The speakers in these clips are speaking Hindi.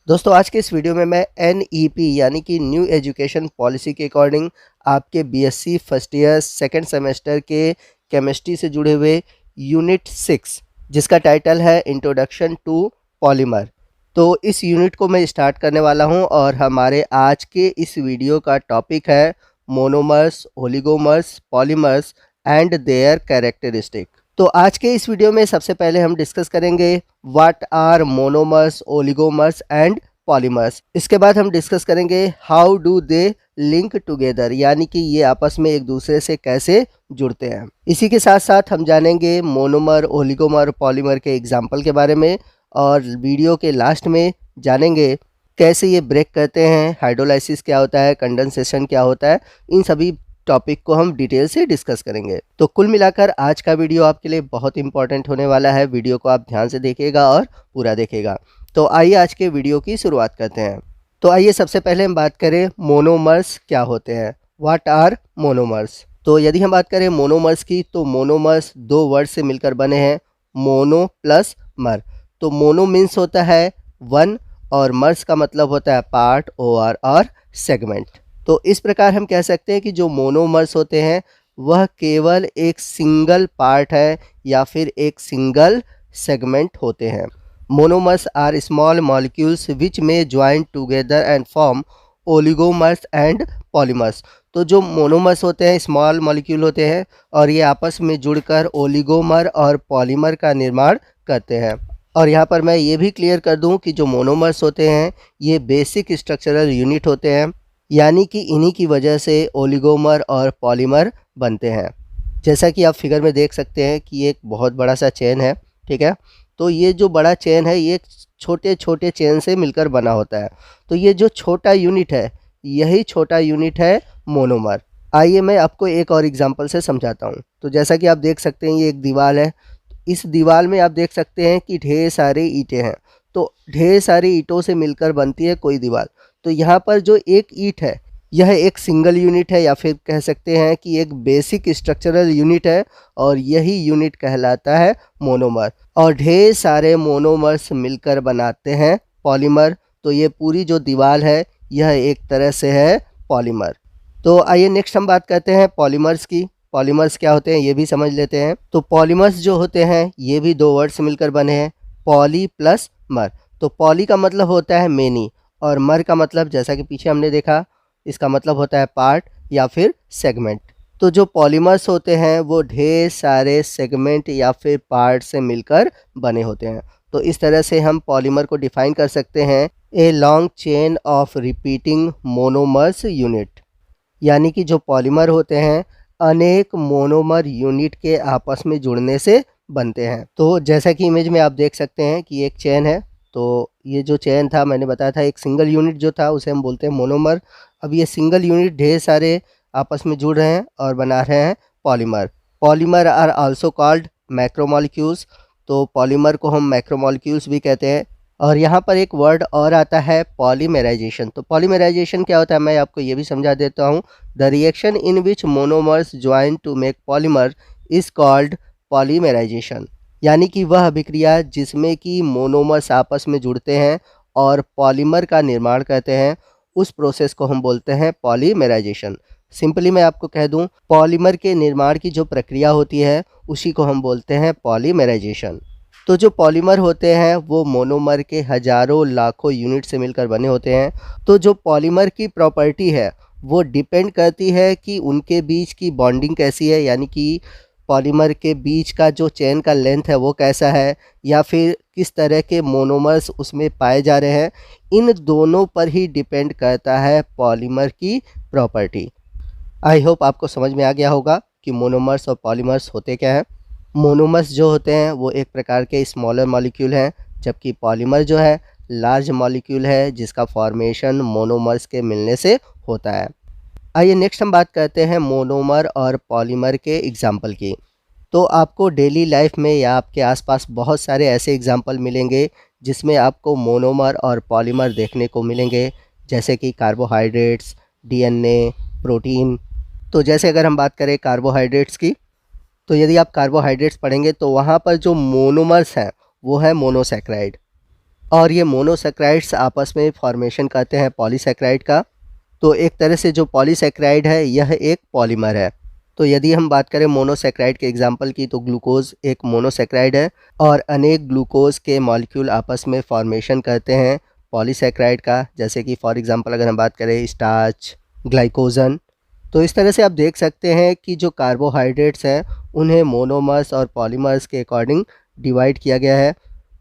दोस्तों आज के इस वीडियो में मैं एनईपी यानी कि न्यू एजुकेशन पॉलिसी के अकॉर्डिंग आपके BSc first year second semester के केमिस्ट्री से जुड़े हुए यूनिट 6 जिसका टाइटल है इंट्रोडक्शन टू पॉलीमर। तो इस यूनिट को मैं स्टार्ट करने वाला हूं और हमारे आज के इस वीडियो का टॉपिक है monomers, oligomers, polymers and there characteristic. तो आज के इस वीडियो में सबसे पहले हम डिस्कस करेंगे what are monomers, oligomers and polymers. इसके बाद हम डिस्कस करेंगे how do they link together, यानी कि ये आपस में एक दूसरे से कैसे जुड़ते हैं। इसी के साथ साथ हम जानेंगे मोनोमर, ओलिगोमर, पॉलीमर के एग्जाम्पल के बारे में और वीडियो के लास्ट में जानेंगे कैसे ये ब्रेक करते हैं, हाइड्रोलाइसिस क्या होता है, कंडेंसेशन क्या होता है। इन सभी टॉपिक को हम डिटेल से डिस्कस करेंगे। तो कुल मिलाकर आज का वीडियो आपके लिए बहुत इंपॉर्टेंट होने वाला है। वीडियो को आप ध्यान से देखिएगा और पूरा देखिएगा। तो आइए आज के वीडियो की शुरुआत करते हैं। तो आइए सबसे पहले हम बात करें मोनोमर्स क्या होते हैं, व्हाट आर मोनोमर्स। तो यदि हम बात करें मोनोमर्स की, तो मोनोमर्स दो वर्ड से मिलकर बने हैं, मोनो प्लस मर। तो मोनो मीन्स होता है वन और मर्स का मतलब होता है पार्ट, ओवर और सेगमेंट। तो इस प्रकार हम कह सकते हैं कि जो मोनोमर्स होते हैं वह केवल एक सिंगल पार्ट है या फिर एक सिंगल सेगमेंट होते हैं। Monomers are small molecules which may join together and form oligomers and polymers. तो जो मोनोमर्स होते हैं स्मॉल मॉलिक्यूल होते हैं और ये आपस में जुड़कर ओलिगोमर और पॉलीमर का निर्माण करते हैं। और यहाँ पर मैं ये भी क्लियर कर दूं कि जो मोनोमर्स होते हैं ये बेसिक स्ट्रक्चरल यूनिट होते हैं, यानी कि इन्हीं की वजह से ओलिगोमर और पॉलीमर बनते हैं। जैसा कि आप फिगर में देख सकते हैं कि एक बहुत बड़ा सा चेन है, ठीक है। तो ये जो बड़ा चेन है ये छोटे छोटे चेन से मिलकर बना होता है। तो ये जो छोटा यूनिट है यही छोटा यूनिट है मोनोमर। आइए मैं आपको एक और एग्जांपल से समझाता हूँ। तो जैसा कि आप देख सकते हैं ये एक दीवार है। इस दीवार में आप देख सकते हैं कि ढेर सारे ईंटें हैं। तो ढेर सारी ईंटों से मिलकर बनती है कोई दीवार। तो यहाँ पर जो एक ईंट है यह एक सिंगल यूनिट है या फिर कह सकते हैं कि एक बेसिक स्ट्रक्चरल यूनिट है और यही यूनिट कहलाता है मोनोमर। और ढेर सारे मोनोमर्स मिलकर बनाते हैं पॉलीमर। तो ये पूरी जो दीवार है यह एक तरह से है पॉलीमर। तो आइए नेक्स्ट हम बात करते हैं पॉलीमर्स की। पॉलीमर्स क्या होते हैं ये भी समझ लेते हैं। तो पॉलीमर्स जो होते हैं ये भी दो वर्ड से मिलकर बने हैं, पॉली प्लस मर। तो पॉली का मतलब होता है मेनी और मर का मतलब जैसा कि पीछे हमने देखा इसका मतलब होता है पार्ट या फिर सेगमेंट। तो जो पॉलीमर्स होते हैं वो ढेर सारे सेगमेंट या फिर पार्ट से मिलकर बने होते हैं। तो इस तरह से हम पॉलीमर को डिफाइन कर सकते हैं, a long chain of repeating monomers unit. यानी कि जो पॉलीमर होते हैं अनेक मोनोमर यूनिट के आपस में जुड़ने से बनते हैं। तो जैसा कि इमेज में आप देख सकते हैं कि एक चेन है। तो ये जो चेन था मैंने बताया था एक सिंगल यूनिट जो था उसे हम बोलते हैं मोनोमर। अब ये सिंगल यूनिट ढेर सारे आपस में जुड़ रहे हैं और बना रहे हैं polymer. Polymer are also called macromolecules. तो पॉलीमर को हम मैक्रोमोलिक्यूल्स भी कहते हैं। और यहाँ पर एक वर्ड और आता है पॉलीमराइजेशन। तो पॉलीमराइजेशन क्या होता है मैं आपको ये भी समझा देता हूँ। The reaction in which monomers join to make polymer is called polymerisation. यानी कि वह अभिक्रिया जिसमें कि मोनोमर्स आपस में जुड़ते हैं और पॉलीमर का निर्माण करते हैं उस प्रोसेस को हम बोलते हैं पॉलीमराइजेशन। सिंपली मैं आपको कह दूं पॉलीमर के निर्माण की जो प्रक्रिया होती है उसी को हम बोलते हैं पॉलीमराइजेशन। तो जो पॉलीमर होते हैं वो मोनोमर के हजारों लाखों यूनिट से मिलकर बने होते हैं। तो जो पॉलीमर की प्रॉपर्टी है वो डिपेंड करती है कि उनके बीच की बॉन्डिंग कैसी है, यानी कि पॉलीमर के बीच का जो चेन का लेंथ है वो कैसा है या फिर किस तरह के मोनोमर्स उसमें पाए जा रहे हैं। इन दोनों पर ही डिपेंड करता है पॉलीमर की प्रॉपर्टी। आई होप आपको समझ में आ गया होगा कि मोनोमर्स और पॉलीमर्स होते क्या हैं। मोनोमर्स जो होते हैं वो एक प्रकार के स्मॉलर मॉलिक्यूल हैं, जबकि पॉलीमर जो है लार्ज मॉलिक्यूल है जिसका फॉर्मेशन मोनोमर्स के मिलने से होता है। आइए नेक्स्ट हम बात करते हैं मोनोमर और पॉलीमर के एग्जाम्पल की। तो आपको डेली लाइफ में या आपके आसपास बहुत सारे ऐसे एग्जाम्पल मिलेंगे जिसमें आपको मोनोमर और पॉलीमर देखने को मिलेंगे, जैसे कि कार्बोहाइड्रेट्स, डीएनए, प्रोटीन। तो जैसे अगर हम बात करें कार्बोहाइड्रेट्स की, तो यदि आप कार्बोहाइड्रेट्स पढ़ेंगे तो वहाँ पर जो मोनोमर्स हैं वो है मोनोसैकेराइड। और ये मोनोसेक्राइड्स आपस में फॉर्मेशन करते हैं पॉलीसेक्राइड का। तो एक तरह से जो पॉलीसेक्राइड है यह एक पॉलीमर है। तो यदि हम बात करें मोनोसेक्राइड के एग्जाम्पल की, तो ग्लूकोज एक मोनोसेक्राइड है और अनेक ग्लूकोज के मॉलिक्यूल आपस में फॉर्मेशन करते हैं पॉलीसेक्राइड का, जैसे कि फॉर एग्जांपल अगर हम बात करें स्टार्च, ग्लाइकोजन। तो इस तरह से आप देख सकते हैं कि जो कार्बोहाइड्रेट्स हैं उन्हें मोनोमर्स और पॉलीमर्स के अकॉर्डिंग डिवाइड किया गया है,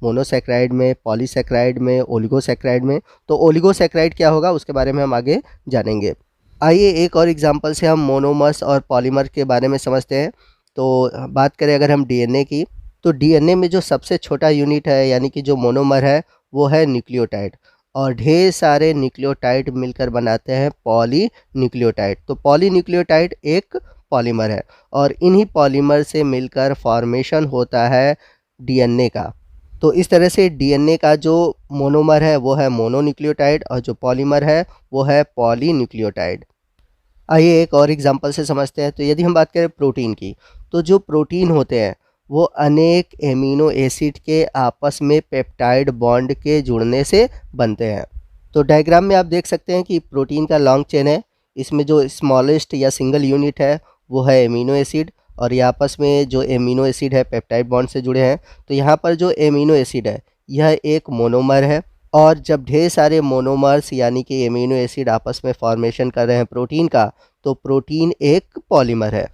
मोनोसेक्राइड में, पॉलीसेक्राइड में, ओलिगोसेक्राइड में। तो ओलिगोसेक्राइड क्या होगा उसके बारे में हम आगे जानेंगे। आइए एक और एग्जांपल से हम मोनोमर्स और पॉलीमर के बारे में समझते हैं। तो बात करें अगर हम डीएनए की, तो डीएनए में जो सबसे छोटा यूनिट है यानी कि जो मोनोमर है वो है न्यूक्लियोटाइड, और ढेर सारे न्यूक्लियोटाइड मिलकर बनाते हैं पॉलीन्यूक्लियोटाइड। तो पॉलीन्यूक्लियोटाइड एक पॉलीमर है और इन्हीं पॉलीमर से मिलकर फॉर्मेशन होता है डीएनए का। तो इस तरह से डीएनए का जो मोनोमर है वो है मोनोन्यूक्लियोटाइड और जो पॉलीमर है वो है पॉलीन्यूक्लियोटाइड। आइए एक और एग्जांपल से समझते हैं। तो यदि हम बात करें प्रोटीन की, तो जो प्रोटीन होते हैं वो अनेक एमिनो एसिड के आपस में पेप्टाइड बॉन्ड के जुड़ने से बनते हैं। तो डायग्राम में आप देख सकते हैं कि प्रोटीन का लॉन्ग चेन है, इसमें जो स्मॉलेस्ट या सिंगल यूनिट है वो है एमिनो एसिड, और ये आपस में जो एमिनो एसिड है पेप्टाइड बॉन्ड से जुड़े हैं। तो यहाँ पर जो एमिनो एसिड है यह एक मोनोमर है, और जब ढेर सारे मोनोमर्स यानी कि एमिनो एसिड आपस में फॉर्मेशन कर रहे हैं प्रोटीन का, तो प्रोटीन एक पॉलीमर है।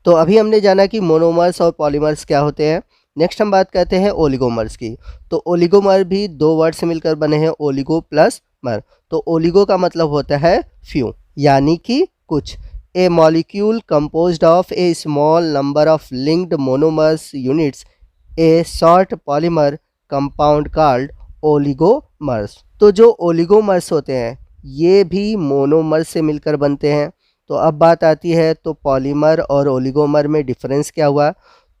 तो अभी हमने जाना कि मोनोमर्स और पॉलीमर्स क्या होते हैं। नेक्स्ट हम बात करते हैं ओलिगोमर्स की। तो ओलिगोमर भी दो वर्ड से मिलकर बने हैं, ओलिगो प्लस मर। तो ओलिगो का मतलब होता है फ्यू यानी कि कुछ। A molecule composed of a small number of linked monomers units a short polymer compound called oligomers. तो जो ओलिगोमर्स होते हैं ये भी मोनोमर्स से मिलकर बनते हैं। तो अब बात आती है तो पॉलीमर और ओलिगोमर में डिफरेंस क्या हुआ।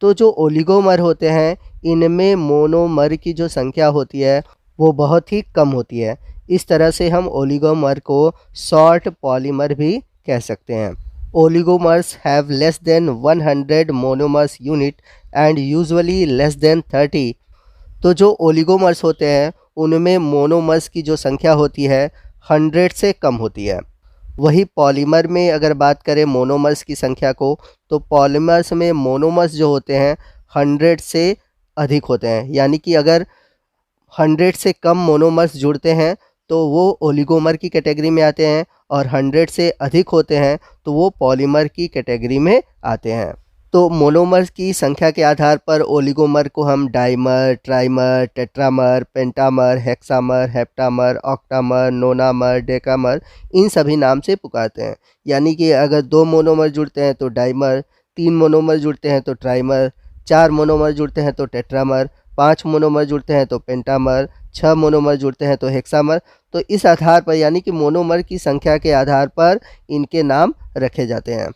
तो जो ओलिगोमर होते हैं इनमें मोनोमर की जो संख्या होती है वो बहुत ही कम होती है। इस तरह से हम ओलिगोमर को शॉर्ट पॉलीमर भी कह सकते हैं। Oligomers have less than 100 monomers unit and usually less than 30। तो जो ओलिगोमर्स होते हैं उनमें मोनोमर्स की जो संख्या होती है 100 से कम होती है। वही पॉलीमर में अगर बात करें मोनोमर्स की संख्या को, तो पॉलीमर्स में मोनोमर्स जो होते हैं 100 से अधिक होते हैं, यानी कि अगर 100 से कम मोनोमर्स जुड़ते हैं तो वो ओलिगोमर की कैटेगरी में आते हैं, और 100 से अधिक होते हैं तो वो पॉलीमर की कैटेगरी में आते हैं। तो मोनोमर्स की संख्या के आधार पर ओलिगोमर को हम dimer, trimer, tetramer, pentamer, hexamer, heptamer, octamer, nonamer, decamer इन सभी नाम से पुकारते हैं। यानी कि अगर 2 मोनोमर जुड़ते हैं तो डाइमर, 3 मोनोमर जुड़ते हैं तो ट्राइमर, 4 मोनोमर जुड़ते हैं तो टेट्रामर, 5 मोनोमर जुड़ते हैं तो पेंटामर, 6 मोनोमर जुड़ते हैं तो हेक्सामर। तो इस आधार पर यानी कि मोनोमर की संख्या के आधार पर इनके नाम रखे जाते हैं।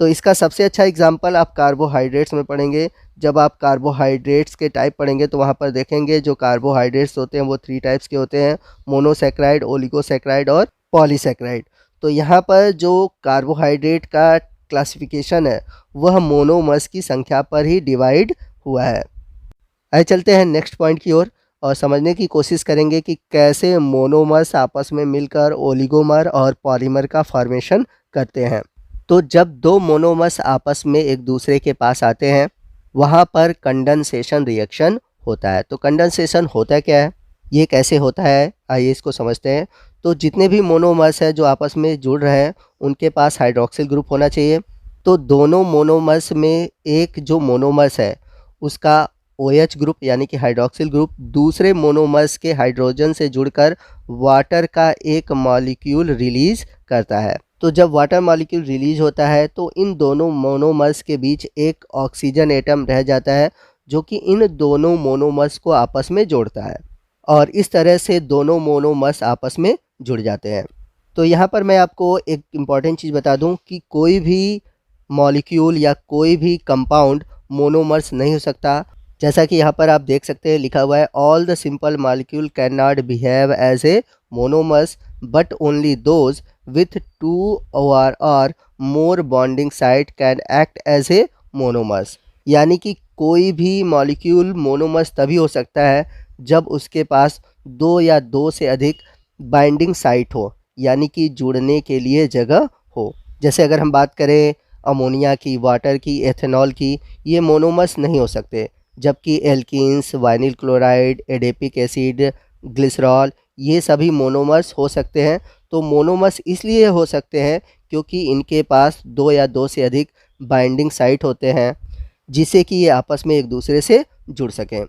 तो इसका सबसे अच्छा एग्जाम्पल आप कार्बोहाइड्रेट्स में पढ़ेंगे। जब आप कार्बोहाइड्रेट्स के टाइप पढ़ेंगे तो वहाँ पर देखेंगे जो कार्बोहाइड्रेट्स होते हैं वो 3 टाइप्स के होते हैं, मोनोसेक्राइड, ओलिगोसेक्राइड और पॉलीसेक्राइड। तो यहाँ पर जो कार्बोहाइड्रेट का क्लासिफिकेशन है वह मोनोमर्स की संख्या पर ही डिवाइड हुआ है। आइए चलते हैं नेक्स्ट पॉइंट की ओर और समझने की कोशिश करेंगे कि कैसे मोनोमर्स आपस में मिलकर ओलिगोमर और पॉलीमर का फॉर्मेशन करते हैं। तो जब 2 मोनोमर्स आपस में एक दूसरे के पास आते हैं वहाँ पर कंडेंसेशन रिएक्शन होता है। तो कंडेंसेशन होता क्या है, ये कैसे होता है, आइए इसको समझते हैं। तो जितने भी मोनोमर्स हैं जो आपस में जुड़ रहे हैं उनके पास हाइड्रोक्सिल ग्रुप होना चाहिए। तो दोनों मोनोमर्स में एक जो मोनोमर्स है उसका OH ग्रुप यानी कि हाइड्रोक्सिल ग्रुप दूसरे मोनोमर्स के हाइड्रोजन से जुड़कर वाटर का एक मॉलिक्यूल रिलीज करता है। तो जब वाटर मॉलिक्यूल रिलीज होता है तो इन दोनों मोनोमर्स के बीच एक ऑक्सीजन एटम रह जाता है जो कि इन दोनों मोनोमर्स को आपस में जोड़ता है, और इस तरह से दोनों मोनोमर्स आपस में जुड़ जाते हैं। तो यहाँ पर मैं आपको एक इम्पॉर्टेंट चीज़ बता दूँ कि कोई भी मॉलिक्यूल या कोई भी कंपाउंड मोनोमर्स नहीं हो सकता। जैसा कि यहाँ पर आप देख सकते हैं लिखा हुआ है, all the simple molecule can not behave as a monomers but only those with 2 or more bonding site can act as a monomers। यानी कि कोई भी मॉलिक्यूल मोनोमर्स तभी हो सकता है जब उसके पास दो या दो से अधिक बाइंडिंग साइट हो, यानी कि जुड़ने के लिए जगह हो। जैसे अगर हम बात करें अमोनिया की, वाटर की, एथेनॉल की, ये मोनोमर्स नहीं हो सकते, जबकि alkenes, vinyl chloride, adipic acid, glycerol, ये सभी मोनोमर्स हो सकते हैं। तो मोनोमर्स इसलिए हो सकते हैं क्योंकि इनके पास दो या दो से अधिक बाइंडिंग साइट होते हैं, जिससे कि ये आपस में एक दूसरे से जुड़ सकें।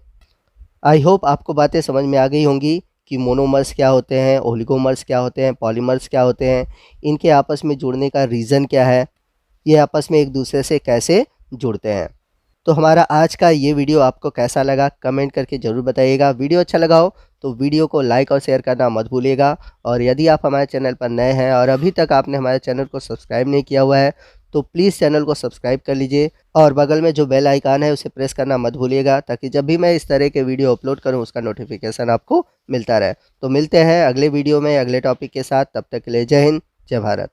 आई होप आपको बातें समझ में आ गई होंगी कि मोनोमर्स क्या होते हैं, ओलिगोमर्स क्या होते हैं, पॉलीमर्स क्या होते हैं, इनके आपस में जुड़ने का रीज़न क्या है, ये आपस में एक दूसरे से कैसे जुड़ते हैं। तो हमारा आज का ये वीडियो आपको कैसा लगा कमेंट करके ज़रूर बताइएगा। वीडियो अच्छा लगा हो तो वीडियो को लाइक और शेयर करना मत भूलिएगा। और यदि आप हमारे चैनल पर नए हैं और अभी तक आपने हमारे चैनल को सब्सक्राइब नहीं किया हुआ है तो प्लीज़ चैनल को सब्सक्राइब कर लीजिए और बगल में जो बेल आइकन है उसे प्रेस करना मत भूलिएगा, ताकि जब भी मैं इस तरह के वीडियो अपलोड करूं उसका नोटिफिकेशन आपको मिलता रहे। तो मिलते हैं अगले वीडियो में अगले टॉपिक के साथ, तब तक के लिए जय हिंद, जय भारत।